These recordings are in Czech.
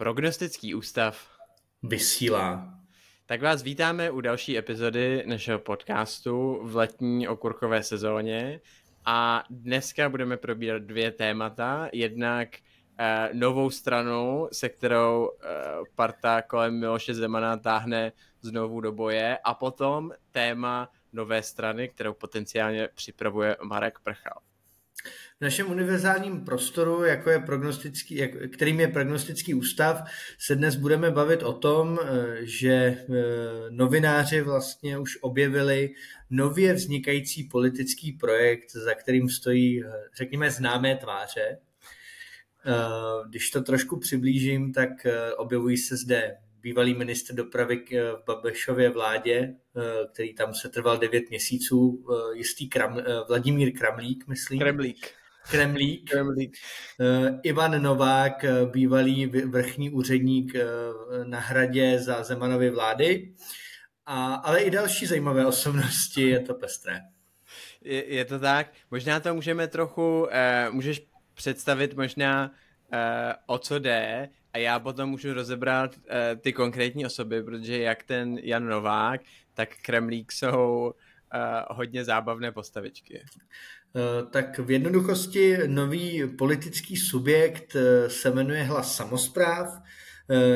Prognostický ústav vysílá. Tak vás vítáme u další epizody našeho podcastu v letní okurkové sezóně a dneska budeme probírat dvě témata. Jednak novou stranu, se kterou parta kolem Miloše Zemana táhne znovu do boje, a potom téma nové strany, kterou potenciálně připravuje Marek Prchal. V našem univerzálním prostoru, kterým je prognostický ústav, se dnes budeme bavit o tom, že novináři vlastně už objevili nově vznikající politický projekt, za kterým stojí, řekněme, známé tváře. Když to trošku přiblížím, tak objevují se zde bývalý ministr dopravy v Babišově vládě, který tam se trval 9 měsíců, jistý Vladimír Kramlík, myslím. Kremlík. Ivan Novák, bývalý vrchní úředník na Hradě za Zemanovy vlády, ale i další zajímavé osobnosti, je to pestré. Je to tak, možná to můžeme trochu, můžeš představit možná, o co jde, a já potom můžu rozebrat ty konkrétní osoby, protože jak ten Jan Novák, tak Kremlík jsou hodně zábavné postavičky. Tak v jednoduchosti nový politický subjekt se jmenuje Hlas samospráv.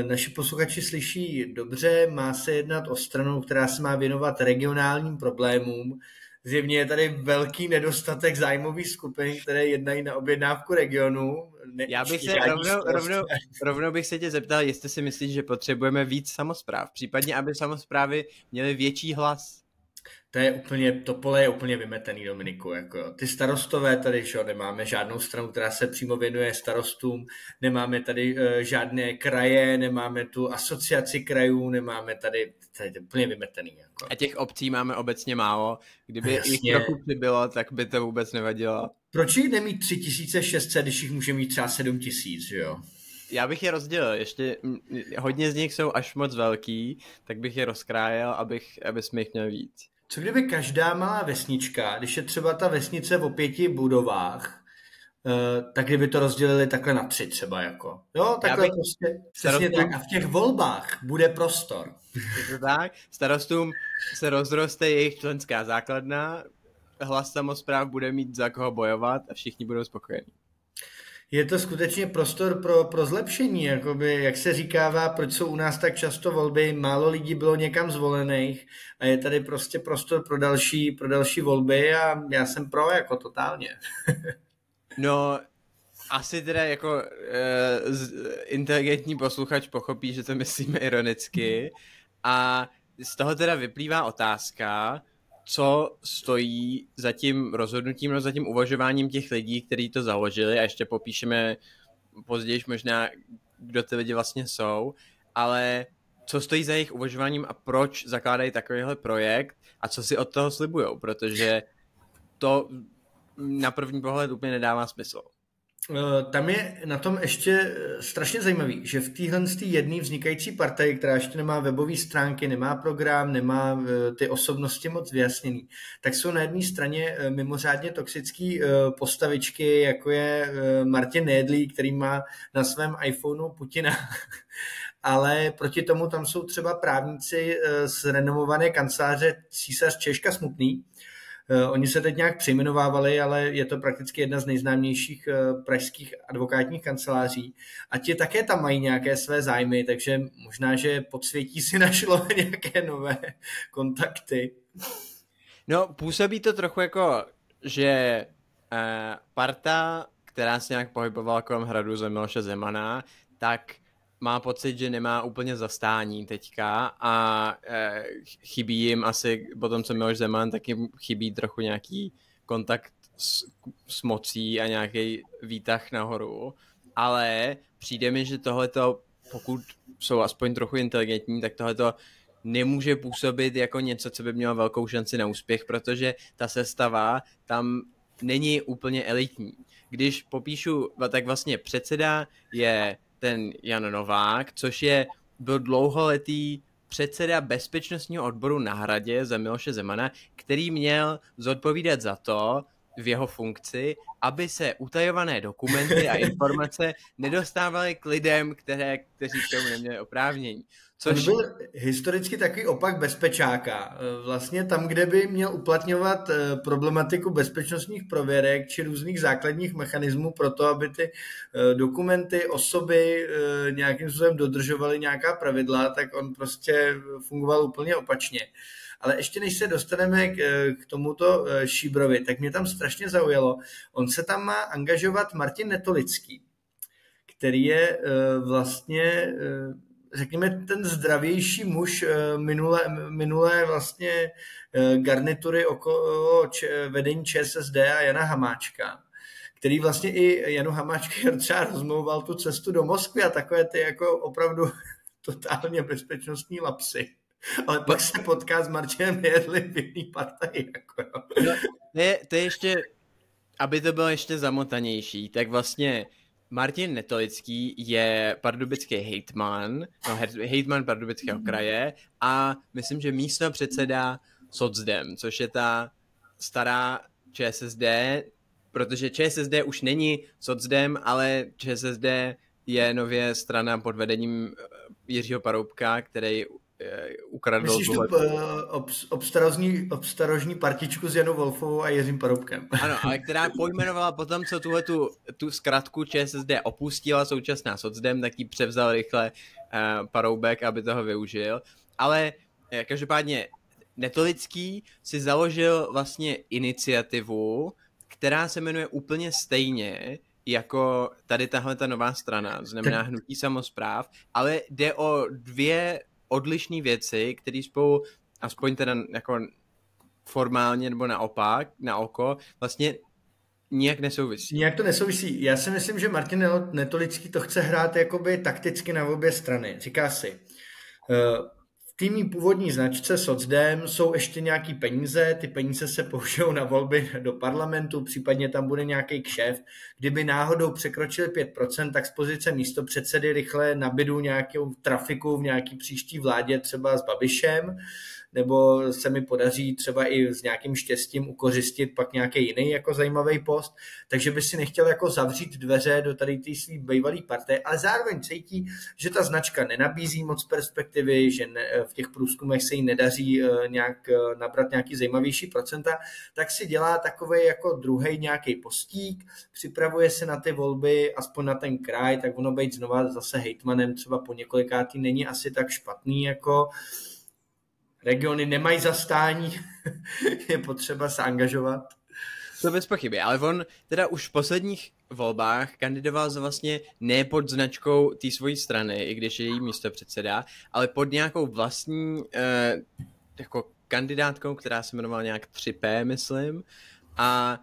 Naši posluchači slyší dobře, má se jednat o stranu, která se má věnovat regionálním problémům. Zjevně je tady velký nedostatek zájmových skupin, které jednají na objednávku regionu. Já bych se rovnou bych se tě zeptal, jestli si myslíš, že potřebujeme víc samospráv, případně aby samosprávy měly větší hlas. To pole je úplně vymetený, Dominiku. Jako. Ty starostové tady, nemáme žádnou stranu, která se přímo věnuje starostům, nemáme tady žádné kraje, nemáme tu asociaci krajů, nemáme tady je úplně vymetený. Jako. A těch obcí máme obecně málo. Kdyby jich trochu přibylo, tak by to vůbec nevadilo. Proč jich nemít 3600, když jich může mít třeba 7000, že jo? Já bych je rozdělil, ještě hodně z nich jsou až moc velký, tak bych je rozkrájel, aby jsme jich měli víc. Co kdyby každá malá vesnička, když je třeba ta vesnice o 5 budovách, tak kdyby to rozdělili takhle na 3 třeba jako. Jo, takhle prostě přesně tak. A v těch volbách bude prostor. Je to tak? Starostům se rozroste jejich členská základna, Hlas samospráv bude mít za koho bojovat a všichni budou spokojení. Je to skutečně prostor pro zlepšení, jakoby, jak se říkává, proč jsou u nás tak často volby, málo lidí bylo někam zvolených a je tady prostě prostor pro další volby a já jsem pro, jako totálně. No, asi teda jako inteligentní posluchač pochopí, že to myslíme ironicky, a z toho teda vyplývá otázka, co stojí za tím rozhodnutím, no za tím uvažováním těch lidí, kteří to založili, a ještě popíšeme později možná, kdo ty lidi vlastně jsou, ale co stojí za jejich uvažováním a proč zakládají takovýhle projekt a co si od toho slibujou, protože to na první pohled úplně nedává smysl. Tam je na tom ještě strašně zajímavý, že v téhle jedné vznikající partii, která ještě nemá webové stránky, nemá program, nemá ty osobnosti moc vyjasněný, tak jsou na jedné straně mimořádně toxický postavičky, jako je Martin Nejedlý, který má na svém iPhoneu Putina. Ale proti tomu tam jsou třeba právníci z renomované kanceláře Císař Češka Smutný. Oni se teď nějak přejmenovávali, ale je to prakticky jedna z nejznámějších pražských advokátních kanceláří. A ti také tam mají nějaké své zájmy, takže možná, že podsvětí si našlo nějaké nové kontakty. No, působí to trochu jako, že parta, která se nějak pohybovala kolem hradu za Miloše Zemana, tak má pocit, že nemá úplně zastání teďka a chybí jim asi, potom co Miloš Zeman, tak jim chybí trochu nějaký kontakt s mocí a nějaký výtah nahoru, ale přijde mi, že tohleto, pokud jsou aspoň trochu inteligentní, tak tohleto nemůže působit jako něco, co by mělo velkou šanci na úspěch, protože ta sestava tam není úplně elitní. Když popíšu, tak vlastně předseda je ten Jan Novák, což byl dlouholetý předseda bezpečnostního odboru na Hradě za Miloše Zemana, který měl zodpovídat za to, v jeho funkci, aby se utajované dokumenty a informace nedostávaly k lidem, kteří k tomu neměli oprávnění. Což byl historicky takový opak bezpečáka. Vlastně tam, kde by měl uplatňovat problematiku bezpečnostních prověrek či různých základních mechanismů pro to, aby ty dokumenty, osoby nějakým způsobem dodržovaly nějaká pravidla, tak on prostě fungoval úplně opačně. Ale ještě než se dostaneme k tomuto Šíbrovi, tak mě tam strašně zaujalo. On se tam má angažovat Martin Netolický, který je vlastně, řekněme, ten zdravější muž minulé vlastně garnitury okolo vedení ČSSD a Jana Hamáčka, který vlastně i Janu Hamáčka třeba rozmlouval tu cestu do Moskvy a takové ty jako opravdu totálně bezpečnostní lapsy. Ale pak se potká s Martinem Nejedlým v jedné partaji. Jako. No, to je ještě, aby to bylo ještě zamotanější, tak vlastně Martin Netolický je pardubický hejtman, hejtman Pardubického kraje a myslím, že místopředseda Socdem, což je ta stará ČSSD, protože ČSSD už není Socdem, ale ČSSD je nově strana pod vedením Jiřího Paroubka, který ukradl... Myslíš tu obstarožní partičku s Janou Wolfovou a Jiřím Paroubkem. Ano, ale která pojmenovala potom, co tu zkratku ČSSD opustila současná Socdem, tak ji převzal rychle Paroubek, aby toho využil. Ale každopádně Netolický si založil vlastně iniciativu, která se jmenuje úplně stejně jako tady tahle ta nová strana, znamená Hnutí samospráv, ale jde o dvě odlišné věci, které spolu, aspoň teda jako formálně nebo naopak, na oko, vlastně nijak nesouvisí. Nijak to nesouvisí. Já si myslím, že Martin Netolický to chce hrát jakoby takticky na obě strany. Říká si, v týmí původní značce Socdem jsou ještě nějaký peníze, ty peníze se použijou na volby do parlamentu, případně tam bude nějaký kšeft. Kdyby náhodou překročili 5%, tak z pozice místopředsedy rychle nabídou nějakou trafiku v nějaký příští vládě, třeba s Babišem, nebo se mi podaří třeba i s nějakým štěstím ukořistit pak nějaký jiný jako zajímavý post, takže by si nechtěl jako zavřít dveře do tady té svý bývalý partie, ale zároveň cítí, že ta značka nenabízí moc perspektivy, že v těch průzkumech se jí nedaří nějak nabrat nějaký zajímavější procenta, tak si dělá takový jako druhej nějaký postík, připravuje se na ty volby, aspoň na ten kraj, tak ono být znova zase hejtmanem třeba po několikátý není asi tak špatný, jako regiony nemají zastání, je potřeba se angažovat. To bez pochyby, ale on teda už v posledních volbách kandidoval za vlastně ne pod značkou té svojí strany, i když je její místopředseda, ale pod nějakou vlastní jako kandidátkou, která se jmenovala nějak 3P, myslím. A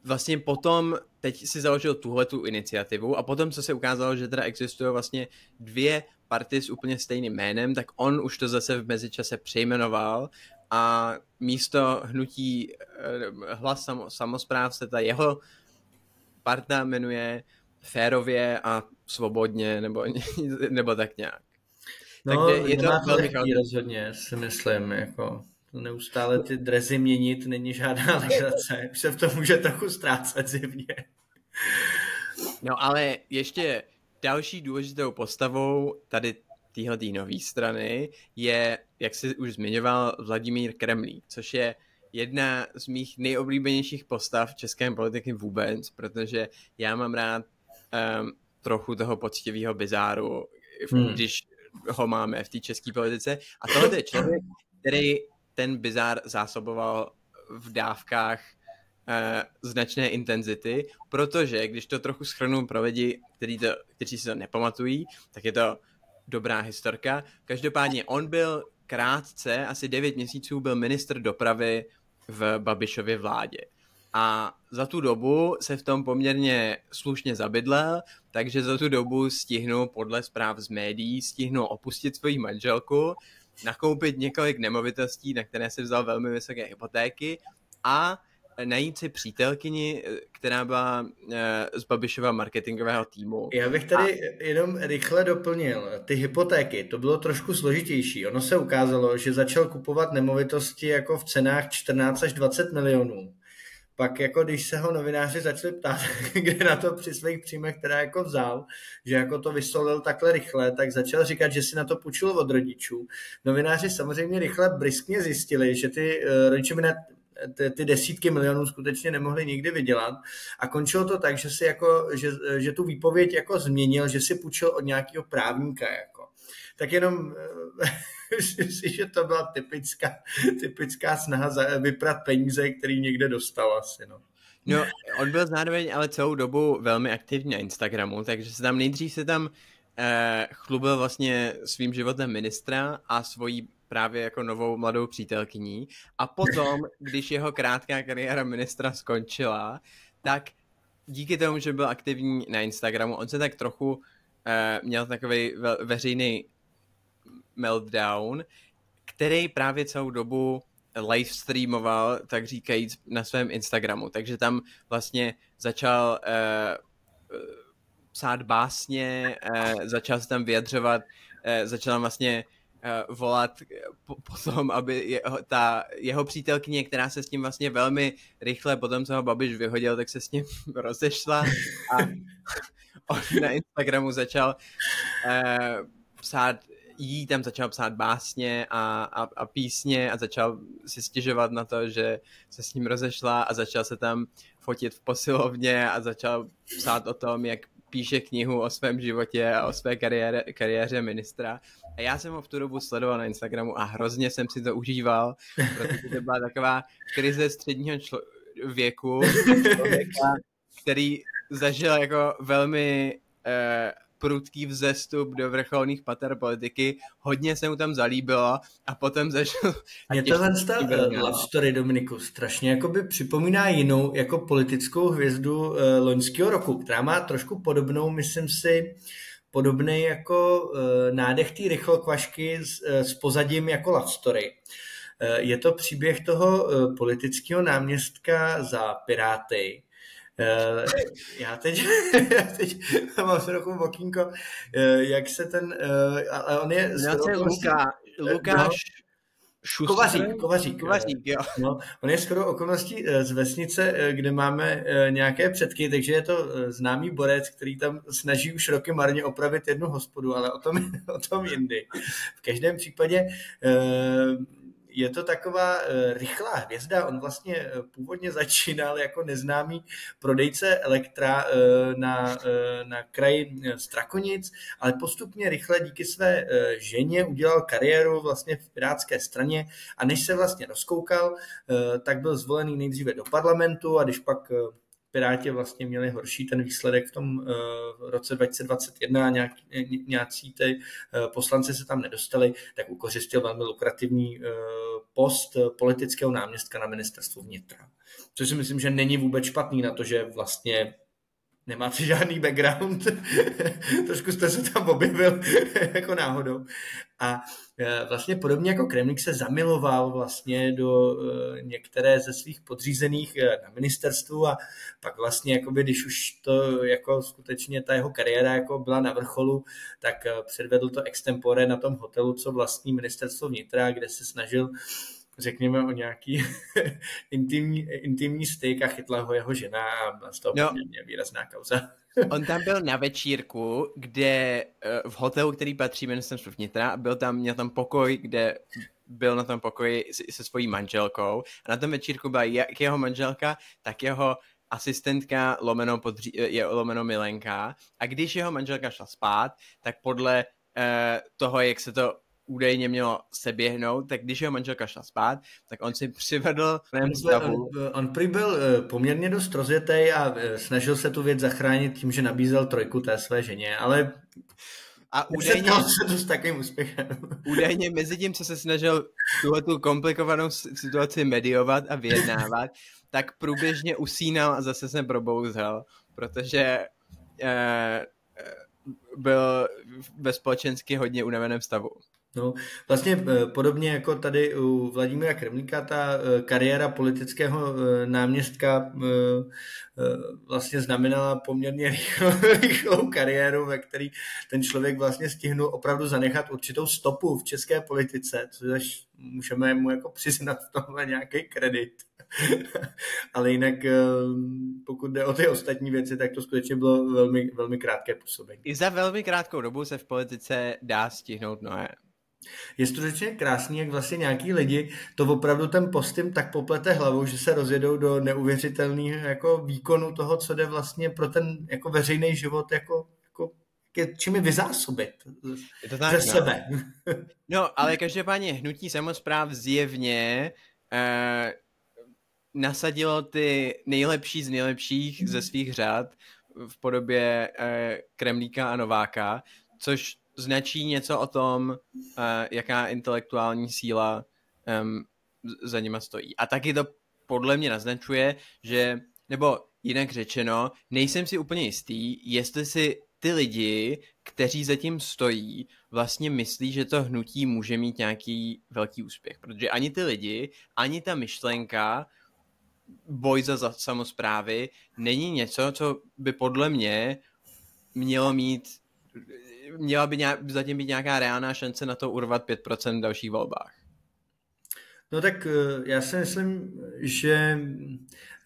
vlastně potom teď si založil tuhletu iniciativu a potom, co se ukázalo, že teda existují vlastně dvě partie s úplně stejným jménem, tak on už to zase v mezičase přejmenoval a místo hnutí Hlas samospráv se ta jeho parta jmenuje Férově a svobodně, nebo tak nějak. No, takže je to velmi rozhodně, si myslím, jako neustále ty drezy měnit není žádná legrace. Už se v tom může trochu ztrácet zjevně. No ale ještě další důležitou postavou tady téhletý nový strany je, jak jsi už zmiňoval, Vladimír Kremlík, což je jedna z mých nejoblíbenějších postav české politiky vůbec, protože já mám rád trochu toho poctivého bizáru, když ho máme v té české politice. A tohle je člověk, který ten bizár zásoboval v dávkách značné intenzity, protože když to trochu shrnu pro lidi, kteří si to nepamatují, tak je to dobrá historka. Každopádně on byl krátce, asi 9 měsíců byl ministr dopravy v Babišově vládě. A za tu dobu se v tom poměrně slušně zabydlel, takže za tu dobu stihnul podle zpráv z médií, opustit svoji manželku, nakoupit několik nemovitostí, na které si vzal velmi vysoké hypotéky a najít si přítelkyni, která byla z Babišova marketingového týmu. Já bych tady jenom rychle doplnil. Ty hypotéky, to bylo trošku složitější. Ono se ukázalo, že začal kupovat nemovitosti jako v cenách 14 až 20 milionů. pak jako když se ho novináři začali ptát, kde na to při svých příjmech teda jako vzal, že jako to vysolil takhle rychle, tak začal říkat, že si na to půjčil od rodičů. Novináři samozřejmě rychle briskně zjistili, že ty rodiče by na ty desítky milionů skutečně nemohli nikdy vydělat a končilo to tak, že si jako, že tu výpověď jako změnil, že si půjčil od nějakého právníka jako. Tak jenom myslím si, že to byla typická snaha vyprat peníze, který někde dostal asi, no. No, on byl zároveň ale celou dobu velmi aktivní na Instagramu, takže nejdřív se tam chlubil vlastně svým životem ministra a svojí právě jako novou mladou přítelkyní a potom, když jeho krátká kariéra ministra skončila, tak díky tomu, že byl aktivní na Instagramu, on se tak trochu měl takový veřejný meltdown, který právě celou dobu livestreamoval, tak říkajíc, na svém Instagramu. Takže tam vlastně začal psát básně, začal se tam vyjadřovat, začal vlastně volat potom, aby jeho přítelkyně, která se s ním vlastně velmi rychle potom, co ho Babiš vyhodil, tak se s ním rozešla a on na Instagramu začal začal psát básně a písně a začal si stěžovat na to, že se s ním rozešla a začal se tam fotit v posilovně a začal psát o tom, jak píše knihu o svém životě a o své kariéře ministra. A já jsem ho v tu dobu sledoval na Instagramu a hrozně jsem si to užíval, protože to byla taková krize středního věku, člověka, který zažil jako velmi prudký vzestup do vrcholných pater politiky, hodně se mu tam zalíbilo a potom zažil... Mě tohle love story, Dominiku, strašně jakoby připomíná jinou jako politickou hvězdu loňského roku, která má trošku podobnou, myslím si, podobný jako nádech té rychlokvašky s pozadím jako love story. Je to příběh toho politického náměstka za Piráty. Já teď mám trochu okýnko, jak se ten, ale on je... Lukáš Kovařík, jo. No, on je shodou okolností z vesnice, kde máme nějaké předky, takže je to známý borec, který tam snaží už roky marně opravit jednu hospodu, ale o tom jindy. V každém případě je to taková rychlá hvězda. On vlastně původně začínal jako neznámý prodejce elektra na kraji Strakonic, ale postupně rychle díky své ženě udělal kariéru vlastně v pirátské straně a než se vlastně rozkoukal, tak byl zvolený nejdříve do parlamentu a když pak Piráti vlastně měli horší ten výsledek v tom roce 2021 a nějací ty poslanci se tam nedostali, tak ukořistil velmi lukrativní post politického náměstka na ministerstvu vnitra. Což si myslím, že není vůbec špatný na to, že vlastně nemáte žádný background, trošku jste se tam objevil jako náhodou. A vlastně podobně jako Kremlík se zamiloval vlastně do některé ze svých podřízených na ministerstvu a pak vlastně, jakoby, když už to jako skutečně ta jeho kariéra jako byla na vrcholu, tak předvedl to extempore na tom hotelu, co vlastní ministerstvo vnitra, kde se snažil řekněme o nějaký intimní styk a chytla ho jeho žena a byla z toho poměrně výrazná kauza. On tam byl na večírku, kde v hotelu, který patří ministerstvu vnitra, měl tam pokoj, kde byl na tom pokoji se svojí manželkou a na tom večírku byla jak jeho manželka, tak jeho asistentka lomeno milenka a když jeho manželka šla spát, tak podle toho, jak se to údajně mělo se běhnout, tak když jeho manželka šla spát, tak on si přivedl On prý byl poměrně dost rozjetej a snažil se tu věc zachránit tím, že nabízel trojku té své ženě, ale a údajně se to s takovým úspěchem. Údajně mezi tím, co se snažil tu komplikovanou situaci mediovat a vyjednávat, tak průběžně usínal a zase se probouzel, protože byl ve společensky hodně unaveném stavu. No, vlastně podobně jako tady u Vladimíra Kremlíka, ta kariéra politického náměstka vlastně znamenala poměrně rychlou kariéru, ve které ten člověk vlastně stihnul opravdu zanechat určitou stopu v české politice, což můžeme mu jako přiznat v tomhle nějaký kredit. Ale jinak, pokud jde o ty ostatní věci, tak to skutečně bylo velmi, velmi krátké působení. I za velmi krátkou dobu se v politice dá stihnout mnohé. Je skutečně krásný, jak vlastně nějaký lidi to opravdu ten postým tak poplete hlavou, že se rozjedou do neuvěřitelného jako výkonu toho, co jde vlastně pro ten jako veřejný život jako čím je vyzásobit ze sebe. No, ale každopádně hnutí samospráv zjevně nasadilo ty nejlepší z nejlepších ze svých řad v podobě Kremlíka a Nováka, což značí něco o tom, jaká intelektuální síla za nima stojí. A taky to podle mě naznačuje, že, nebo jinak řečeno, nejsem si úplně jistý, jestli si ty lidi, kteří zatím stojí, vlastně myslí, že to hnutí může mít nějaký velký úspěch. Protože ani ty lidi, ani ta myšlenka boj za samosprávy není něco, co by podle mě měla by zatím být nějaká reálná šance na to urvat 5% v dalších volbách. No tak já si myslím, že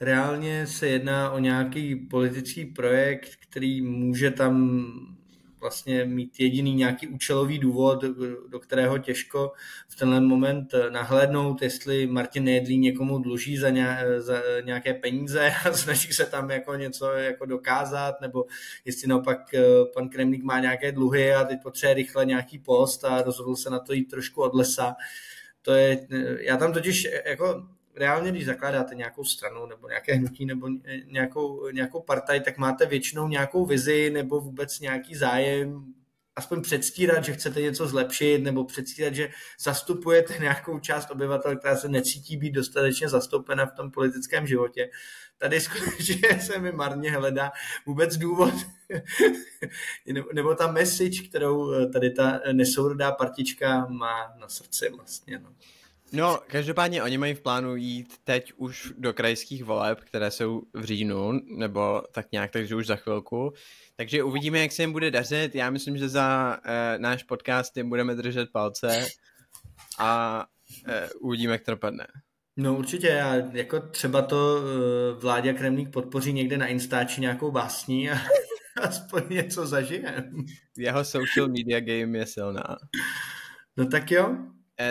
reálně se jedná o nějaký politický projekt, který může tam vlastně mít jediný nějaký účelový důvod, do kterého těžko v tenhle moment nahlédnout, jestli Martin Nejedlý někomu dluží za nějaké peníze a snaží se tam jako něco jako dokázat, nebo jestli naopak pan Kremlík má nějaké dluhy a teď potřebuje rychle nějaký post a rozhodl se na to jít trošku od lesa. Já tam totiž jako reálně, když zakládáte nějakou stranu nebo nějaké hnutí nebo nějakou partaj, tak máte většinou nějakou vizi nebo vůbec nějaký zájem aspoň předstírat, že chcete něco zlepšit nebo předstírat, že zastupujete nějakou část obyvatel, která se necítí být dostatečně zastoupena v tom politickém životě. Tady skutečně se mi marně hledá vůbec důvod nebo ta message, kterou tady ta nesourodá partička má na srdci vlastně. No, každopádně oni mají v plánu jít teď už do krajských voleb, které jsou v říjnu, nebo tak nějak, takže už za chvilku. Takže uvidíme, jak se jim bude dařit. Já myslím, že za náš podcast jim budeme držet palce a uvidíme, jak to dopadne. No určitě, já jako třeba to Vláďa Kremlík podpoří někde na Instači nějakou básní a aspoň něco zažijem. Jeho social media game je silná. No tak jo.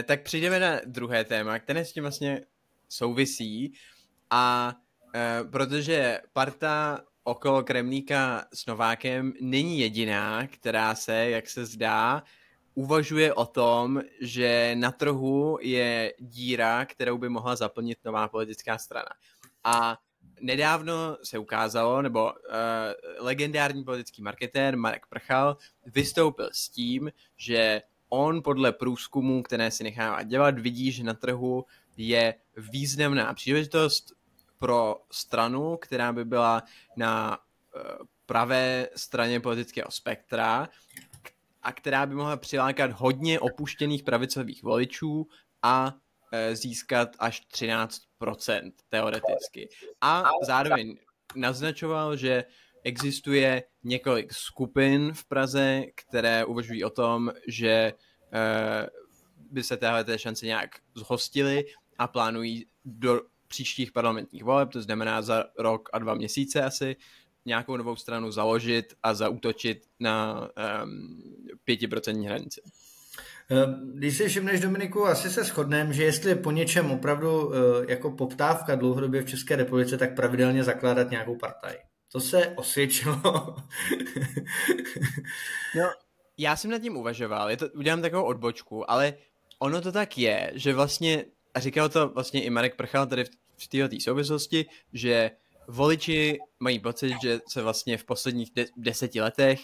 Tak přijdeme na druhé téma, které s tím vlastně souvisí a protože parta okolo Kremlíka s Novákem není jediná, která se, jak se zdá, uvažuje o tom, že na trhu je díra, kterou by mohla zaplnit nová politická strana. A nedávno se ukázalo, nebo legendární politický marketér Marek Prchal vystoupil s tím, že on podle průzkumů, které si nechává dělat, vidí, že na trhu je významná příležitost pro stranu, která by byla na pravé straně politického spektra a která by mohla přilákat hodně opuštěných pravicových voličů a získat až 13% teoreticky. A zároveň naznačoval, že existuje několik skupin v Praze, které uvažují o tom, že by se téhleté šance nějak zhostily a plánují do příštích parlamentních voleb, to znamená za rok a 2 měsíce asi, nějakou novou stranu založit a zaútočit na 5% hranici. Když si všimneš, Dominiku, asi se shodneme, že jestli je po něčem opravdu jako poptávka dlouhodobě v České republice, tak pravidelně zakládat nějakou partaj. To se osvědčilo. No, já jsem nad tím uvažoval, udělám takovou odbočku, ale ono to tak je, že vlastně, a říkal to vlastně i Marek Prchal tady v této souvislosti, že voliči mají pocit, že se vlastně v posledních 10 letech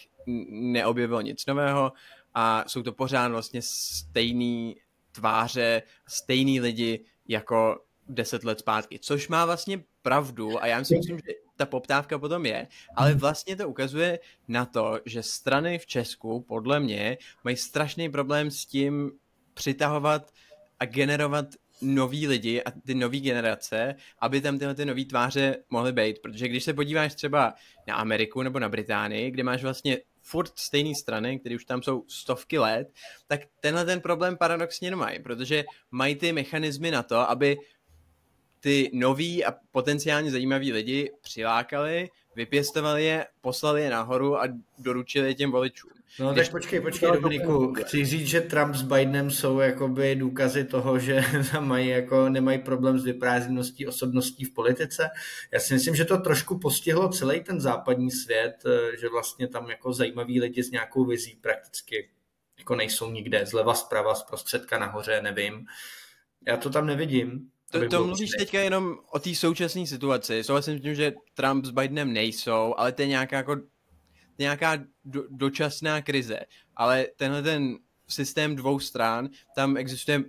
neobjevilo nic nového a jsou to pořád vlastně stejný tváře, stejný lidi jako 10 let zpátky, což má vlastně pravdu a já si myslím, že ta poptávka potom je, ale vlastně to ukazuje na to, že strany v Česku, podle mě, mají strašný problém s tím přitahovat a generovat noví lidi a ty nový generace, aby tam tyhle ty nový tváře mohly být, protože když se podíváš třeba na Ameriku nebo na Británii, kde máš vlastně furt stejný strany, které už tam jsou stovky let, tak tenhle ten problém paradoxně nemají, protože mají ty mechanismy na to, aby ty noví a potenciálně zajímaví lidi přilákali, vypěstovali je, poslali je nahoru a doručili je těm voličům. No tak počkej, Dominiku, chci říct, že Trump s Bidenem jsou jakoby důkazy toho, že mají jako, nemají problém s vyprázdněností osobností v politice. Já si myslím, že to trošku postihlo celý ten západní svět, že vlastně tam jako zajímaví lidi s nějakou vizí prakticky jako nejsou nikde, zleva, zprava, zprostředka, nahoře, nevím. Já to tam nevidím. To mluvíš teďka jenom o té současné situaci. Souhlasím s tím, že Trump s Bidenem nejsou, ale to je nějaká dočasná krize. Ale tenhle ten systém dvou stran, tam existuje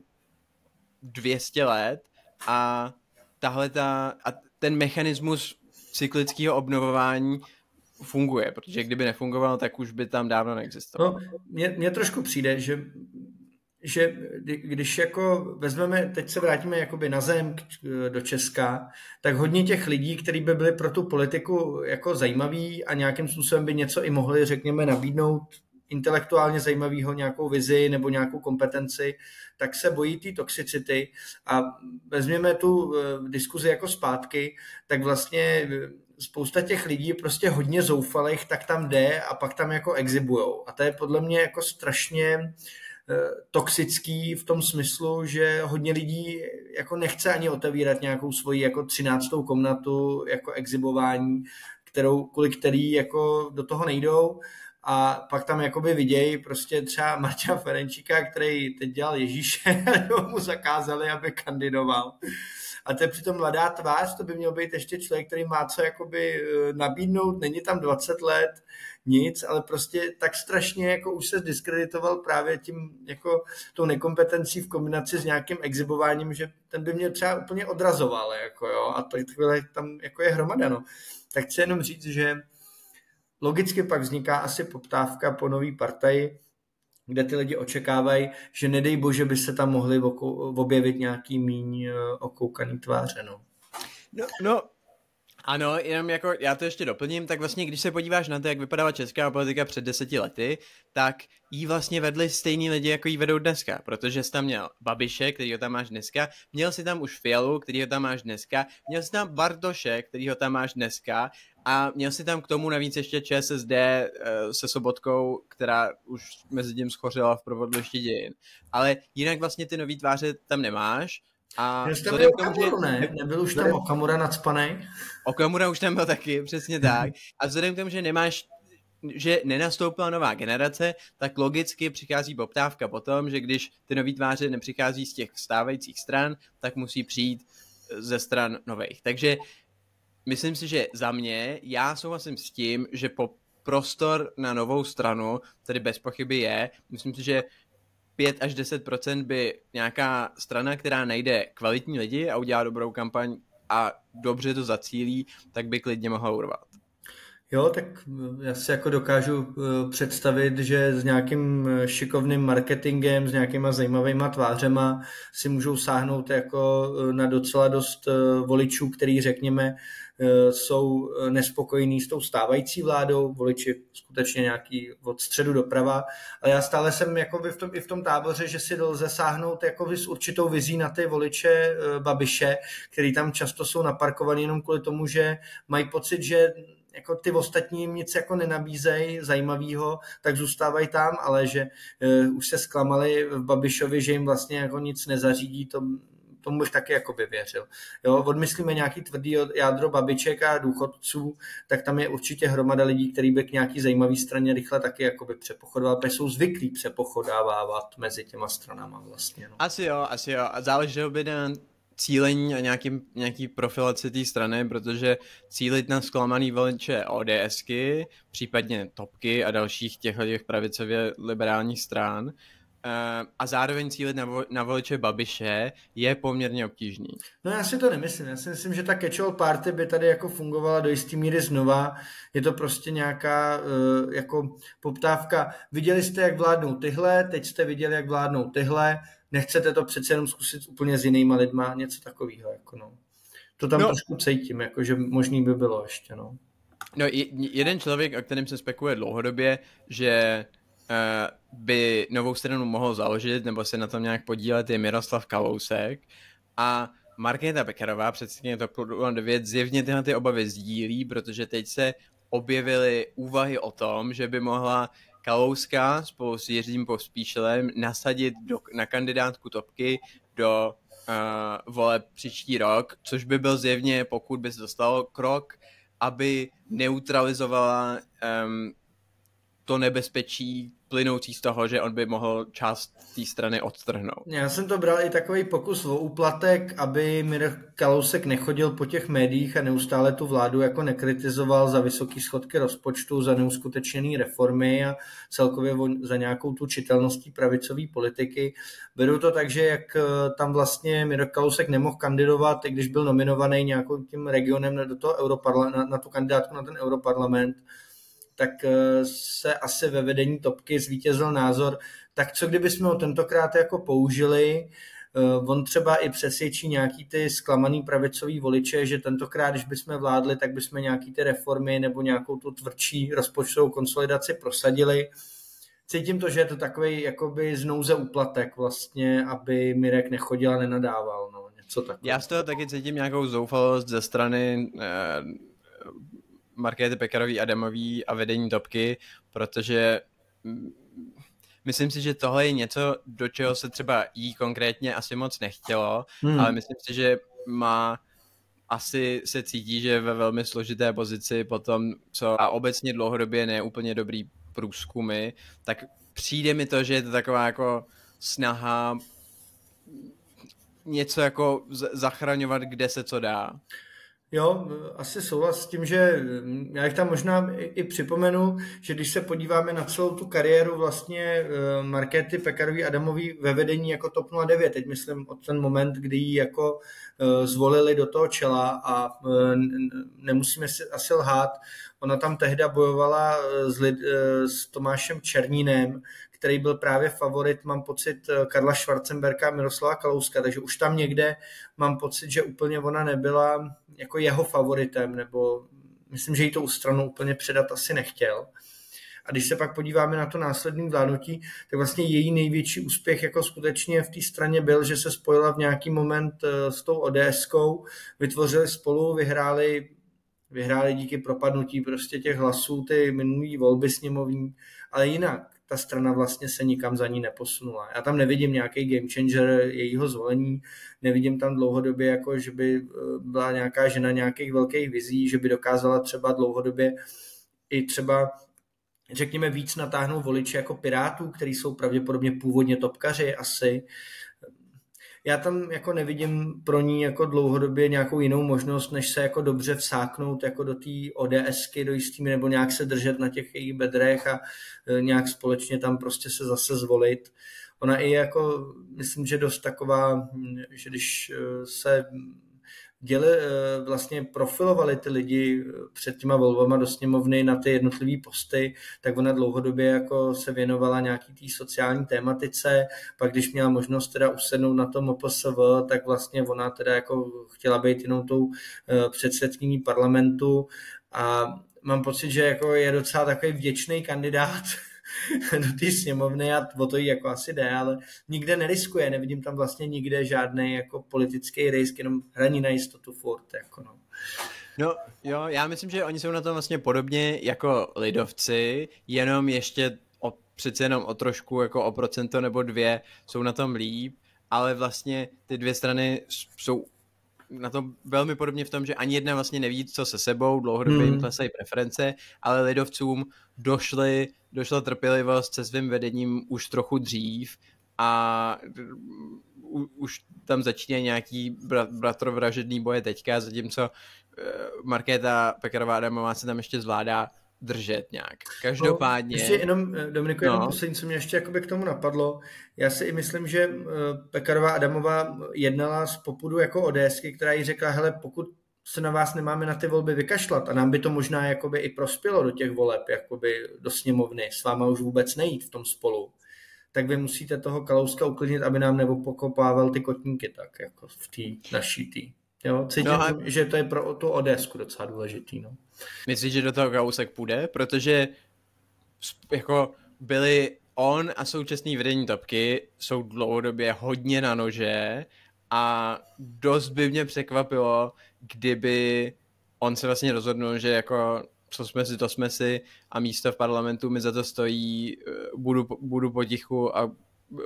200 let a ten mechanismus cyklického obnovování funguje, protože kdyby nefungoval, tak už by tam dávno neexistoval. No, mně trošku přijde, že když jako vezmeme, teď se vrátíme jakoby na zem do Česka, tak hodně těch lidí, kteří by byli pro tu politiku jako zajímaví a nějakým způsobem by něco i mohli, řekněme, nabídnout intelektuálně zajímavého, nějakou vizi nebo nějakou kompetenci, tak se bojí té toxicity a vezměme tu diskuzi jako zpátky, tak vlastně spousta těch lidí prostě hodně zoufalých, tak tam jde a pak tam jako exhibujou. A to je podle mě jako strašně toxický v tom smyslu, že hodně lidí jako nechce ani otevírat nějakou svoji jako 13. komnatu jako exhibování, kvůli který jako do toho nejdou a pak tam jakoby vidějí prostě třeba Martina Ferenčíka, který teď dělal Ježíše a mu zakázali, aby kandidoval. A to je přitom mladá tvář, to by měl být ještě člověk, který má co jakoby nabídnout, není tam 20 let, nic, ale prostě tak strašně jako už se diskreditoval právě tím jako tou nekompetencí v kombinaci s nějakým exhibováním, že ten by mě třeba úplně odrazoval, jako jo, a to tam jako je hromada, no. Tak chci jenom říct, že logicky pak vzniká asi poptávka po nový partaji, kde ty lidi očekávají, že nedej bože by se tam mohli objevit nějaký míň okoukaný tváře, no. No, ano, jenom jako já to ještě doplním, tak vlastně když se podíváš na to, jak vypadala česká politika před 10 lety, tak jí vlastně vedli stejný lidi, jako jí vedou dneska, protože jsi tam měl Babiše, kterýho tam máš dneska, měl si tam už Fialu, kterýho tam máš dneska, měl si tam Bartoše, kterýho tam máš dneska a měl si tam k tomu navíc ještě ČSSD se Sobotkou, která už mezi tím schořela v provodu ještě dějin. Ale jinak vlastně ty nový tváře tam nemáš. A nebyl už tam Okamura nacpanej? Okamura už tam byl taky, přesně tak. A vzhledem k tomu, že nenastoupila nová generace, tak logicky přichází poptávka po tom, že když ty nový tváře nepřichází z těch stávajících stran, tak musí přijít ze stran nových. Takže myslím si, že za mě, já souhlasím s tím, že prostor na novou stranu tady bez pochyby je. Myslím si, že 5 až 10% by nějaká strana, která najde kvalitní lidi a udělá dobrou kampaň a dobře to zacílí, tak by klidně mohla urvat. Jo, tak já si jako dokážu představit, že s nějakým šikovným marketingem, s nějakýma zajímavýma tvářema si můžou sáhnout jako na docela dost voličů, který řekněme jsou nespokojení s tou stávající vládou, voliči skutečně nějaký od středu doprava, ale já stále jsem jako i v tom táboře, že si lze sáhnout jako s určitou vizí na ty voliče Babiše, který tam často jsou naparkovaný jenom kvůli tomu, že mají pocit, že jako ty ostatní jim nic jako nenabízejí zajímavého, tak zůstávají tam, ale že už se zklamali v Babišovi, že jim vlastně jako nic nezařídí, tomu bych taky jakoby věřil. Jo, odmyslíme nějaký tvrdý jádro babiček a důchodců, tak tam je určitě hromada lidí, který by k nějaký zajímavý straně rychle taky jakoby přepochodoval, protože jsou zvyklí přepochodávat mezi těma stranama vlastně. No. Asi jo. A záleží by na cílení a nějaký profilaci té strany, protože cílit na zklamaný voliče ODSky, případně Topky a dalších těch pravicově liberálních stran, a zároveň cílit na voliče Babiše je poměrně obtížný. No já si to nemyslím. Já si myslím, že ta catch-all party by tady jako fungovala do jistý míry znova. Je to prostě nějaká jako poptávka. Viděli jste, jak vládnou tyhle, teď jste viděli, jak vládnou tyhle. Nechcete to přece jenom zkusit úplně s jinýma lidma, něco takového. Jako no. To tam trošku cítím, jako, že možný by bylo ještě. No, jeden člověk, o kterém se spekuluje dlouhodobě, že by novou stranu mohl založit nebo se na tom nějak podílet, je Miroslav Kalousek, a Markéta Pekarová, předsedkyně TOP 09, zjevně tyhle ty obavy sdílí, protože teď se objevily úvahy o tom, že by mohla Kalouska spolu s Jiřím Pospíšilem nasadit na kandidátku Topky do voleb příští rok, což by byl zjevně, pokud by se dostalo, krok, aby neutralizovala to nebezpečí plynoucí z toho, že on by mohl část té strany odtrhnout. Já jsem to bral i takový pokus o úplatek, aby Mirek Kalousek nechodil po těch médiích a neustále tu vládu jako nekritizoval za vysoký schodky rozpočtu, za neuskutečněné reformy a celkově za nějakou tu čitelností pravicové politiky. Beru to tak, že jak tam vlastně Mirek Kalousek nemohl kandidovat, i když byl nominovaný nějakým tím regionem do toho na tu kandidátku na ten europarlament, tak se asi ve vedení Topky zvítězil názor, tak co kdyby jsme ho tentokrát jako použili, on třeba i přesvědčí nějaký ty zklamaný pravicový voliče, že tentokrát, když bychom vládli, tak bychom nějaký ty reformy nebo nějakou tu tvrdší rozpočtovou konsolidaci prosadili. Cítím to, že je to takový jakoby z nouze úplatek vlastně, aby Mirek nechodil a nenadával, no, něco takového. Já z toho taky cítím nějakou zoufalost ze strany Markéty Pekarový Adamový a vedení Topky, protože myslím si, že tohle je něco, do čeho se třeba jí konkrétně asi moc nechtělo, ale myslím si, že asi se cítí, že je ve velmi složité pozici potom, co a obecně dlouhodobě ne úplně dobrý průzkumy, tak přijde mi to, že je to taková jako snaha něco jako zachraňovat, kde se co dá. Jo, asi souhlas s tím, že já jich tam možná i připomenu, že když se podíváme na celou tu kariéru vlastně Markéty Pekarový Adamový ve vedení jako TOP 09, teď myslím od ten moment, kdy ji jako zvolili do toho čela a nemusíme si asi lhát, ona tam tehda bojovala s Tomášem Černínem, který byl právě favorit, mám pocit, Karla Schwarzenberga a Miroslava Kalouska, takže už tam někde mám pocit, že úplně ona nebyla jako jeho favoritem, nebo myslím, že jí to stranu úplně předat asi nechtěl. A když se pak podíváme na to následné vládnutí, tak vlastně její největší úspěch jako skutečně v té straně byl, že se spojila v nějaký moment s tou ODS-kou, vytvořili spolu, vyhráli díky propadnutí prostě těch hlasů ty minulý volby sněmovní, ale jinak ta strana vlastně se nikam za ní neposunula. Já tam nevidím nějaký game changer jejího zvolení, nevidím tam dlouhodobě, jako že by byla nějaká žena nějakých velkých vizí, že by dokázala třeba dlouhodobě i třeba řekněme víc natáhnout voliče jako Pirátů, kteří jsou pravděpodobně původně topkaři asi. Já tam jako nevidím pro ní jako dlouhodobě nějakou jinou možnost, než se jako dobře vsáknout jako do té ODSky, do jistými, nebo nějak se držet na těch jejich bedrech a nějak společně tam prostě se zase zvolit. Ona i jako, myslím, že dost taková, že když se vlastně profilovali ty lidi před těma volbama do sněmovny na ty jednotlivý posty, tak ona dlouhodobě jako se věnovala nějaký té sociální tématice, pak když měla možnost teda usednout na tom MPSV, tak vlastně ona teda jako chtěla být jenom tou předsedkyní parlamentu a mám pocit, že jako je docela takový vděčný kandidát do té sněmovny a o to jí jako asi jde, ale nikde neriskuje, nevidím tam vlastně nikde žádný jako politický risk, jenom hraní na jistotu furt. Jako no. No jo, já myslím, že oni jsou na tom vlastně podobně jako lidovci, jenom ještě přece jenom o trošku, jako o procento nebo 2 jsou na tom líp, ale vlastně ty dvě strany jsou na tom velmi podobně v tom, že ani jedna vlastně neví, co se sebou, dlouhodobě jim klesají preference, ale lidovcům došla trpělivost se svým vedením už trochu dřív a už tam začíná nějaký bratrovražedný boje teďka, zatímco Markéta Pekarová Adamová se tam ještě zvládá držet nějak. Každopádně... No, ještě jenom, Dominiku, jenom poslední, co mě ještě jakoby k tomu napadlo. Já si i myslím, že Pekarová Adamová jednala z popudu jako ODSky, která jí řekla, hele, pokud se na vás nemáme na ty volby vykašlat a nám by to možná jakoby i prospělo do těch voleb, jakoby do sněmovny, s váma už vůbec nejít v tom Spolu, tak vy musíte toho Kalouska uklidnit, aby nám nepokopával ty kotníky tak, jako v té naší tý. Jo, cítím, že to je pro tu ODSku docela důležitý. No. Myslíš, že do toho Kalousek půjde? Protože jako byli on a současný vedení Topky jsou dlouhodobě hodně na nože a dost by mě překvapilo, kdyby on se vlastně rozhodnul, že jako co jsme si, to jsme si a místo v parlamentu mi za to stojí, budu potichu a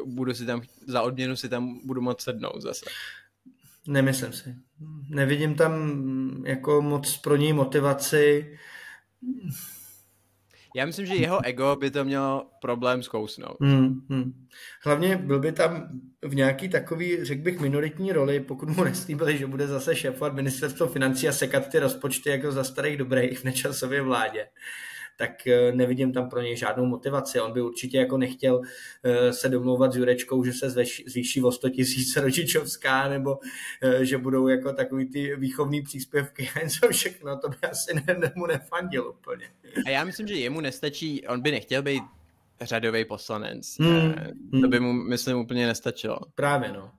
budu si tam, za odměnu si tam budu moct sednout zase. Nemyslím si. Nevidím tam jako moc pro něj motivaci. Já myslím, že jeho ego by to mělo problém zkousnout. Hlavně byl by tam v nějaký takový, řekl bych, minoritní roli, pokud mu neslíbili, že bude zase šéfovat ministerstvo financí a sekat ty rozpočty jako za starých dobrých v Nečasově vládě. Tak nevidím tam pro něj žádnou motivaci. On by určitě jako nechtěl se domlouvat s Jurečkou, že se zvýší o 100 000 rodičovská, nebo že budou jako takový ty výchovný příspěvky a něco všechno. To by asi mu nefandil úplně. A já myslím, že jemu nestačí, on by nechtěl být řadový poslanec. To by mu, myslím, úplně nestačilo. Právě, no.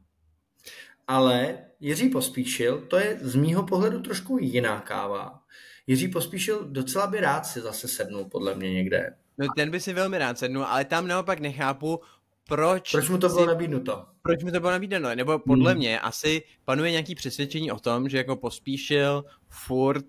Ale Jiří Pospíšil, to je z mýho pohledu trošku jiná káva. Jiří Pospíšil docela by rád si zase sednul, podle mě někde. No ten by si velmi rád sednul, ale tam naopak nechápu, proč mu to bylo nabídnuto. Proč mu to bylo nabídnuto? Nebo podle mě asi panuje nějaký přesvědčení o tom, že jako Pospíšil furt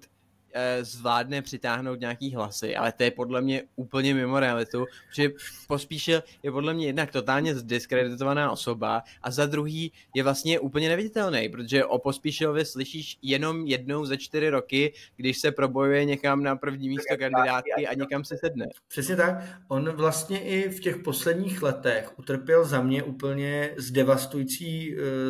zvládne přitáhnout nějaký hlasy, ale to je podle mě úplně mimo realitu, že Pospíšil je podle mě jednak totálně zdiskreditovaná osoba a za druhý je vlastně úplně neviditelný, protože o Pospíšilovi slyšíš jenom jednou za 4 roky, když se probojuje někam na první místo kandidátky a někam se sedne. Přesně tak. On vlastně i v těch posledních letech utrpěl za mě úplně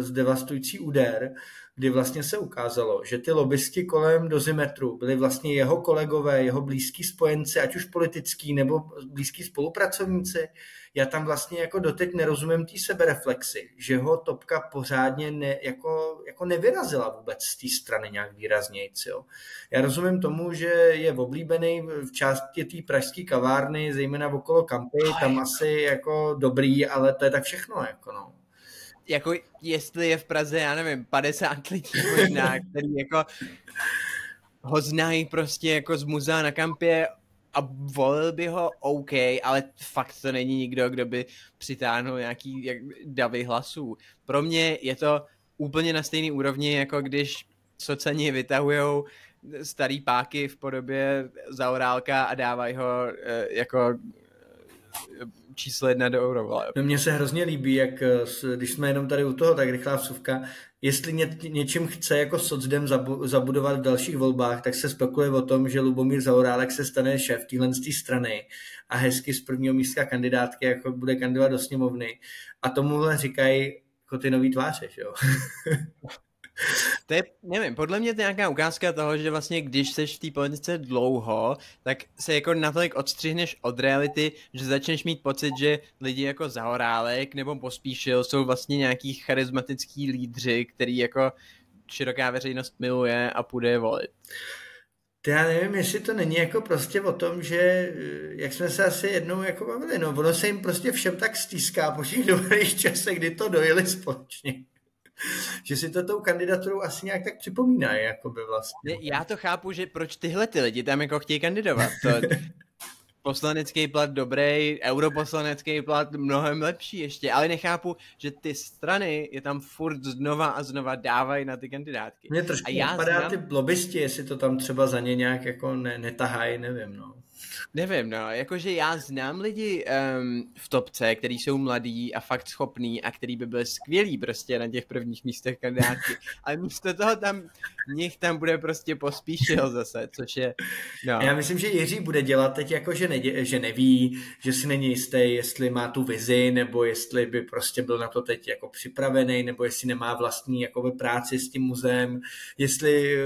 zdevastující úder, kdy vlastně se ukázalo, že ty lobbysti kolem Dozimetru byli vlastně jeho kolegové, jeho blízký spojenci, ať už politický nebo blízký spolupracovníci. Já tam vlastně jako doteď nerozumím té sebereflexi, že ho Topka pořádně jako nevyrazila vůbec z té strany nějak výraznějc. Jo. Já rozumím tomu, že je oblíbený v části té pražské kavárny, zejména okolo Kampy, tam asi jako dobrý, ale to je tak všechno. Jako no. Jako jestli je v Praze, já nevím, 50 lidí možná, který jako ho znají prostě jako z muzea na Kampě a volil by ho OK, ale fakt to není nikdo, kdo by přitáhnul nějaký davy hlasů. Pro mě je to úplně na stejný úrovni, jako když socani vytahujou starý páky v podobě Zaorálka a dávají ho jako číslo 1 do Eurovoleb. No mně se hrozně líbí, jak když jsme jenom tady u toho, tak rychlá vsuvka, jestli něčím chce jako socdem zabudovat v dalších volbách, tak se spekuluje o tom, že Lubomír Zaorálek se stane šéf téhle strany a hezky z prvního místa kandidátky jako bude kandidovat do sněmovny. A tomuhle říkají jako ty nový tváře, že jo? To je, nevím, podle mě to je nějaká ukázka toho, že vlastně když seš v té politice dlouho, tak se jako natolik odstřihneš od reality, že začneš mít pocit, že lidi jako Zaorálek nebo Pospíšil jsou vlastně nějaký charismatický lídři, který jako široká veřejnost miluje a půjde je volit. Já nevím, jestli to není jako prostě o tom, že jak jsme se asi jednou jako bavili, no ono se jim prostě všem tak stýská po těch dobrých časech, kdy to dojeli společně. Že si to tou kandidaturou asi nějak tak připomínají, jakoby vlastně. Já to chápu, že proč tyhle ty lidi tam jako chtějí kandidovat. To poslanecký plat dobrý, europoslanecký plat mnohem lepší ještě, ale nechápu, že ty strany je tam furt znova a znova dávají na ty kandidátky. Mně trošku napadá ty lobbysti, jestli to tam třeba za ně nějak jako netahají, nevím, no. Nevím, no, jakože já znám lidi v Topce, kteří jsou mladí a fakt schopní a který by byli skvělí prostě na těch prvních místech kandidátky, ale místo toho tam bude prostě Pospíšil zase, což je, no. Já myslím, že Jiří bude dělat teď jako, že neví, že si není jistý, jestli má tu vizi, nebo jestli by prostě byl na to teď jako připravený, nebo jestli nemá vlastní jakoby práci s tím muzeem, jestli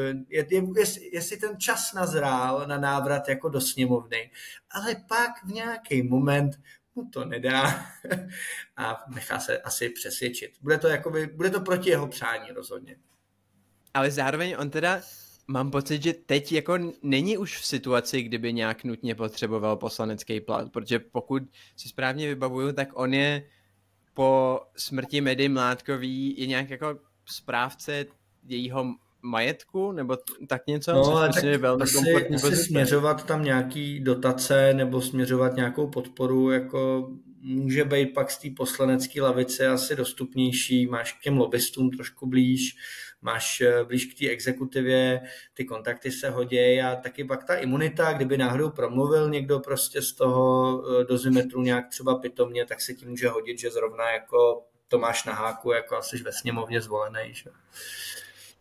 ten čas nazrál na návrat jako do sněmovny zvolený, ale pak v nějaký moment mu to nedá a nechá se asi přesvědčit. Bude to proti jeho přání rozhodně. Ale zároveň on teda, mám pocit, že teď jako není už v situaci, kdyby nějak nutně potřeboval poslanecký plat, protože pokud si správně vybavuju, tak on je po smrti Medy Mládkový je nějak jako správce jejího majetku, nebo tak něco? No, ale tak je velmi asi směřovat tam nějaký dotace nebo směřovat nějakou podporu, jako může být pak z té poslanecké lavice asi dostupnější, máš k těm lobbystům trošku blíž, máš blíž k té exekutivě, ty kontakty se hodí a taky pak ta imunita, kdyby náhodou promluvil někdo prostě z toho dozimetru nějak třeba pitomně, tak se ti může hodit, že zrovna jako to máš na háku, jako asi ve sněmovně zvolený. Že?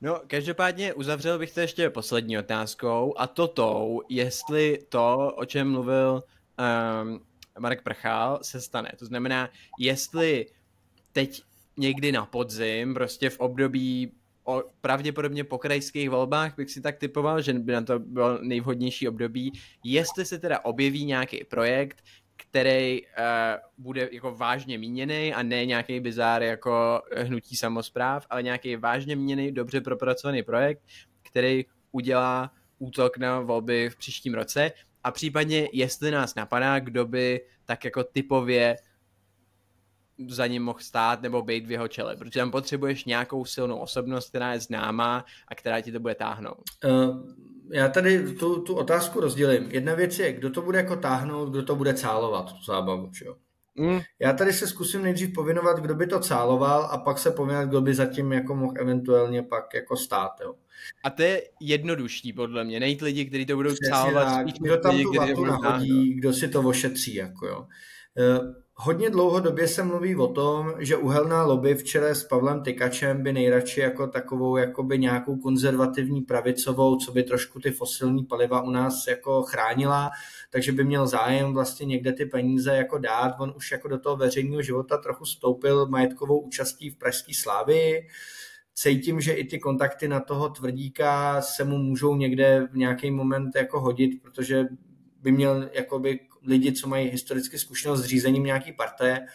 No, každopádně uzavřel bych to ještě poslední otázkou a totou, jestli to, o čem mluvil Marek Prchal, se stane. To znamená, jestli teď někdy na podzim, prostě v období pravděpodobně po krajských volbách bych si tak typoval, že by na to bylo nejvhodnější období, jestli se teda objeví nějaký projekt, který bude jako vážně míněný a ne nějaký bizár jako hnutí samospráv, ale nějaký vážně míněný, dobře propracovaný projekt, který udělá útok na volby v příštím roce a případně, jestli nás napadá, kdo by tak jako typově za ním mohl stát nebo být v jeho čele, protože tam potřebuješ nějakou silnou osobnost, která je známá a která ti to bude táhnout. Já tady tu otázku rozdělím. Jedna věc je, kdo to bude jako táhnout, kdo to bude cálovat, tu zábavu. Že jo? Já tady se zkusím nejdřív povinovat, kdo by to cáloval a pak se povinovat, kdo by zatím jako mohl eventuálně pak jako stát. Jo. A to je jednodušší podle mě, nejít lidi, kteří to budou cálovat. Kdo tam tu vatu nahodí, kdo si to ošetří. Jako jo. Hodně dlouhodobě se mluví o tom, že uhelná lobby v čele s Pavlem Tykačem by nejradši jako takovou jakoby nějakou konzervativní pravicovou, co by trošku ty fosilní paliva u nás jako chránila, takže by měl zájem vlastně někde ty peníze jako dát. On už jako do toho veřejného života trochu stoupil majetkovou účastí v Pražské Slávii. Cítím, že i ty kontakty na toho tvrdíka se mu můžou někde v nějaký moment jako hodit, protože by měl jakoby lidi, co mají historicky zkušenost s řízením nějaký partaje,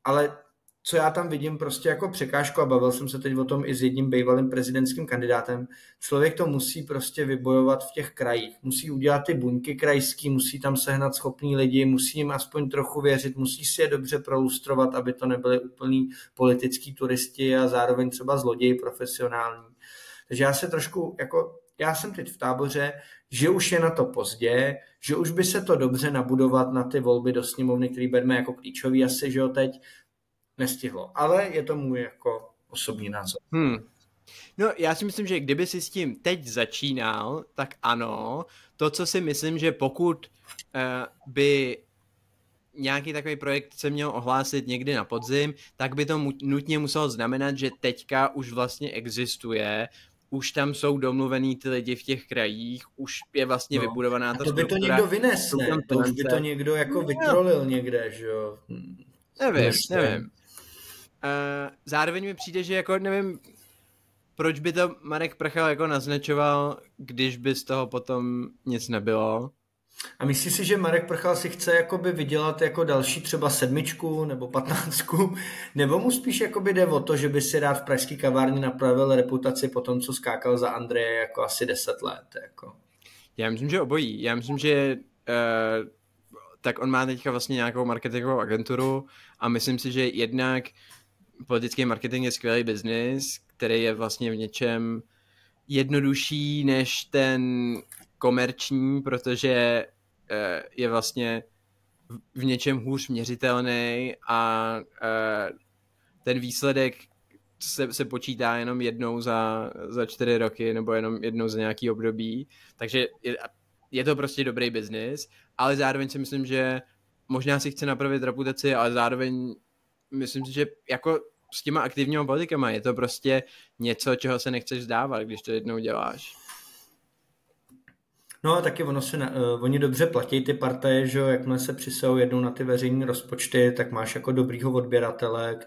ale co já tam vidím prostě jako překážku a bavil jsem se teď o tom i s jedním bývalým prezidentským kandidátem, člověk to musí prostě vybojovat v těch krajích, musí udělat ty buňky krajský, musí tam sehnat schopný lidi, musí jim aspoň trochu věřit, musí si je dobře prolustrovat, aby to nebyli úplný politický turisti a zároveň třeba zloději profesionální. Takže já se trošku jako já jsem teď v táboře, že už je na to pozdě, že už by se to dobře nabudovat na ty volby do sněmovny, který bereme jako klíčový asi, že jo, teď nestihlo. Ale je to můj jako osobní názor. No, já si myslím, že kdyby si s tím teď začínal, tak ano. To, co si myslím, že pokud by nějaký takový projekt se měl ohlásit někdy na podzim, tak by to nutně muselo znamenat, že teďka už vlastně existuje, už tam jsou domluvený ty lidi v těch krajích, už je vlastně vybudovaná ta struktura. To by to někdo vynesl, to už by to někdo jako vytrolil někde, že jo? Nevím. Zároveň mi přijde, že jako nevím, proč by to Marek Prchal jako naznačoval, když by z toho potom nic nebylo. A myslíš si, že Marek Prchal si chce jakoby vydělat jako další třeba 7 nebo 15, nebo mu spíš jakoby jde o to, že by si rád v pražský kavárně napravil reputaci po tom, co skákal za Andreje jako asi 10 let? Jako. Já myslím, že obojí. Já myslím, že tak on má teďka vlastně nějakou marketingovou agenturu a myslím si, že jednak politický marketing je skvělý biznis, který je vlastně v něčem jednodušší než ten komerční, protože je vlastně v něčem hůř měřitelný a ten výsledek se počítá jenom jednou za 4 roky nebo jenom jednou za nějaký období, takže je to prostě dobrý biznis, ale zároveň si myslím, že možná si chce napravit reputaci, ale zároveň myslím si, že jako s těma aktivníma politikama je to prostě něco, čeho se nechceš vzdávat, když to jednou děláš. No a taky oni dobře platí ty partaje, že jakmile se přisahou jednou na ty veřejné rozpočty, tak máš jako dobrýho odběratele,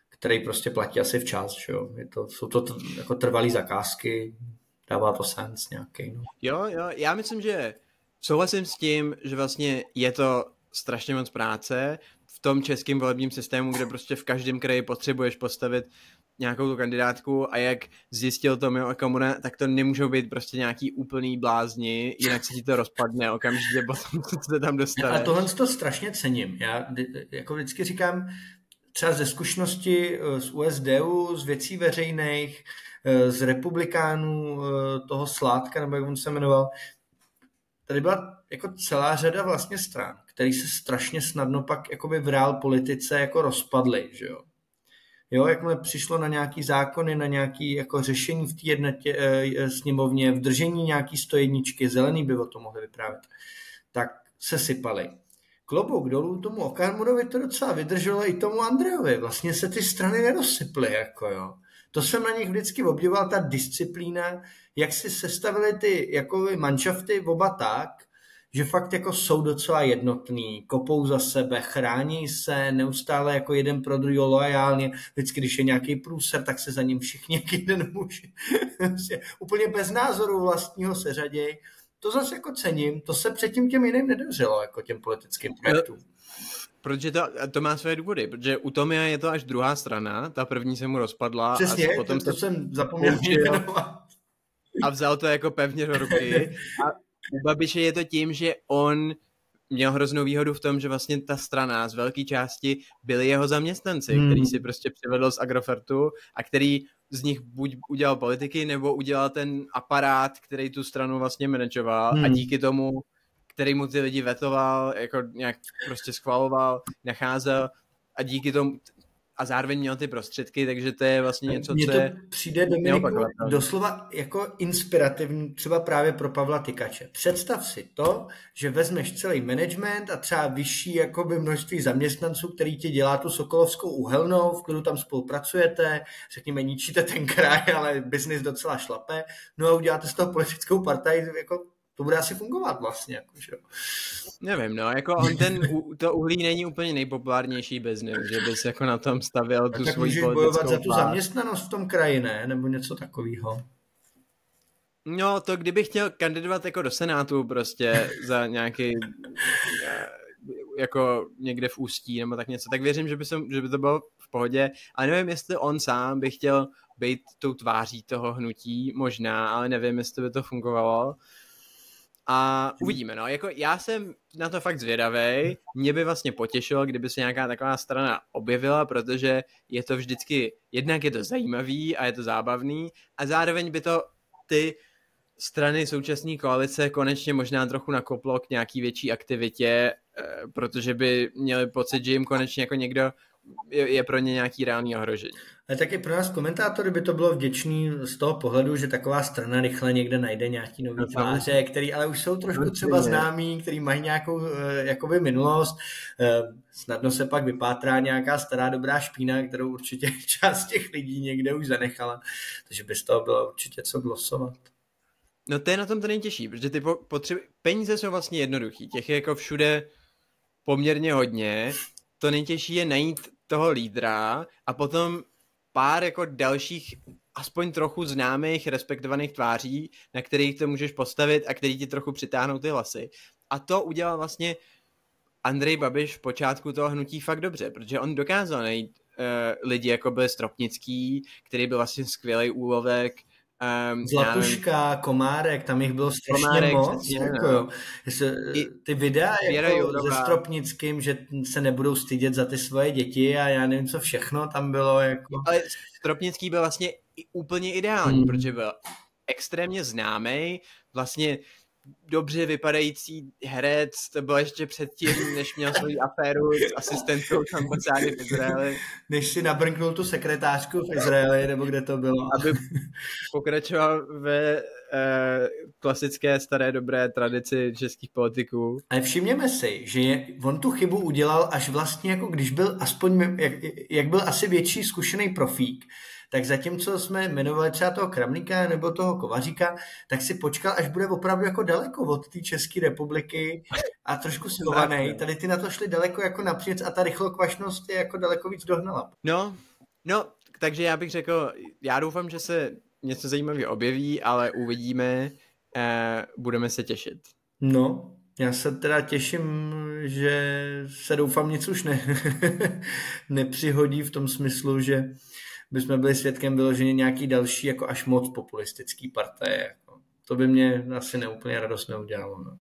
který prostě platí asi včas, že jo. Jsou to jako trvalý zakázky, dává to sens nějaký. No. Jo, já myslím, že Souhlasím s tím, že vlastně je to strašně moc práce v tom českém volebním systému, kde prostě v každém kraji potřebuješ postavit nějakou tu kandidátku a jak zjistil Tomio Okamura, tak to nemůžou být prostě nějaký úplný blázni, jinak se ti to rozpadne okamžitě potom, co se tam dostane. A tohle to strašně cením. Já jako vždycky říkám, třeba ze zkušenosti z USDU, z věcí veřejných, z republikánů toho Sládka, nebo jak on se jmenoval, tady byla jako celá řada vlastně stran, který se strašně snadno pak jakoby v reál politice jako rozpadly, že jo. Jo, jakmile přišlo na nějaký zákony, na nějaký jako řešení v té jedné sněmovně, v držení nějaký 101, Zelený by o tom mohli vyprávět, tak se sypali. Klobouk dolů tomu Okamurovi to docela vydrželo i tomu Andrejovi. Vlastně se ty strany nerozsyply, jako jo. To jsem na nich vždycky obdivoval, ta disciplína, jak si sestavili ty jako manšafty oba tak, že fakt jako jsou docela jednotný, kopou za sebe, chrání se, neustále jako jeden pro druhého loajálně, vždycky, když je nějaký průser, tak se za ním všichni jak jeden muž úplně bez názoru vlastního se řaděj. To zase jako cením, to se předtím těm jiným nedařilo, jako těm politickým projektům. Protože to má své důvody, protože u Tomia je to až druhá strana, ta první se mu rozpadla. Přesně, a potom to jsem zapomněl a vzal to jako pevně do ruky. A u Babiše je to tím, že on měl hroznou výhodu v tom, že vlastně ta strana z velké části byli jeho zaměstnanci, který si prostě přivedl z Agrofertu a který z nich buď udělal politiky, nebo udělal ten aparát, který tu stranu vlastně manažoval a díky tomu, který mu ty lidi vetoval, jako nějak prostě schvaloval, nacházel a díky tomu a zároveň měl ty prostředky, takže to je vlastně něco, co je... Mně to přijde, Dominiku, doslova jako inspirativní, třeba právě pro Pavla Tykače. Představ si to, že vezmeš celý management a třeba vyšší jakoby množství zaměstnanců, který ti dělá tu Sokolovskou uhelnou, v kterou tam spolupracujete, řekněme, ničíte ten kraj, ale biznis docela šlape, no a uděláte z toho politickou partaj, jako to bude asi fungovat vlastně. Jako, že? Nevím, no, jako on to uhlí není úplně nejpopulárnější biznis, že bys jako na tom stavěl tu svoji politickou bojovat za tu zaměstnanost v tom kraji, ne? Nebo něco takového. No, to kdybych chtěl kandidovat jako do Senátu prostě za nějaký jako někde v Ústí nebo tak něco, tak věřím, že by to bylo v pohodě, ale nevím, jestli on sám by chtěl být tou tváří toho hnutí, možná, ale nevím, jestli by to fungovalo. A uvidíme, no, jako já jsem na to fakt zvědavej, mě by vlastně potěšilo, kdyby se nějaká taková strana objevila, protože je to vždycky, jednak je to zajímavý a je to zábavný a zároveň by to ty strany současné koalice konečně možná trochu nakoplo k nějaký větší aktivitě, protože by měli pocit, že jim konečně jako někdo je pro ně nějaký reálný ohrožení. Ale taky pro nás komentátory by to bylo vděčný z toho pohledu, že taková strana rychle někde najde nějaký nový tváře, který ale už jsou trošku třeba známí, který mají nějakou jakoby minulost. Snadno se pak vypátrá nějaká stará dobrá špína, kterou určitě část těch lidí někde už zanechala. Takže by z toho bylo určitě co glosovat. No to je na tom to nejtěžší, protože ty peníze jsou vlastně jednoduchý. Těch je jako všude poměrně hodně. To nejtěžší je najít toho lídra a potom pár jako dalších aspoň trochu známých, respektovaných tváří, na kterých to můžeš postavit a který ti trochu přitáhnou ty hlasy. A to udělal vlastně Andrej Babiš v počátku toho hnutí fakt dobře, protože on dokázal najít lidi, jako byl Stropnický, který byl vlastně skvělý úlovek, Zlatuška, Komárek, tam jich bylo strašně moc. Přesně, jako, jo. Ty videa jako se Stropnickým, že se nebudou stydět za ty svoje děti a já nevím co všechno tam bylo. Jako... Ale Stropnický byl vlastně úplně ideální, protože byl extrémně známý, vlastně dobře vypadající herec, to bylo ještě předtím, než měl svou aféru s asistentkou tam v Izraeli. Než si nabrnknul tu sekretářku v Izraeli, nebo kde to bylo. Aby pokračoval ve klasické staré dobré tradici českých politiků. Ale všimněme si, že on tu chybu udělal až vlastně jako když byl aspoň, jak byl asi větší zkušený profík, tak zatímco jsme jmenovali třeba toho Kramníka nebo toho Kovaříka, tak si počkal, až bude opravdu jako daleko od té České republiky a trošku schovaný. Tady ty na to šli daleko jako napříč a ta rychlokvašnost je jako daleko víc dohnala. No, takže já bych řekl, já doufám, že se něco zajímavého objeví, ale uvidíme, budeme se těšit. No, já se teda těším, že se doufám nic už nepřihodí v tom smyslu, že bychom byli svědkem vyloženě nějaký další jako až moc populistický partaje. Jako. To by mě asi neúplně radost neudělalo. No.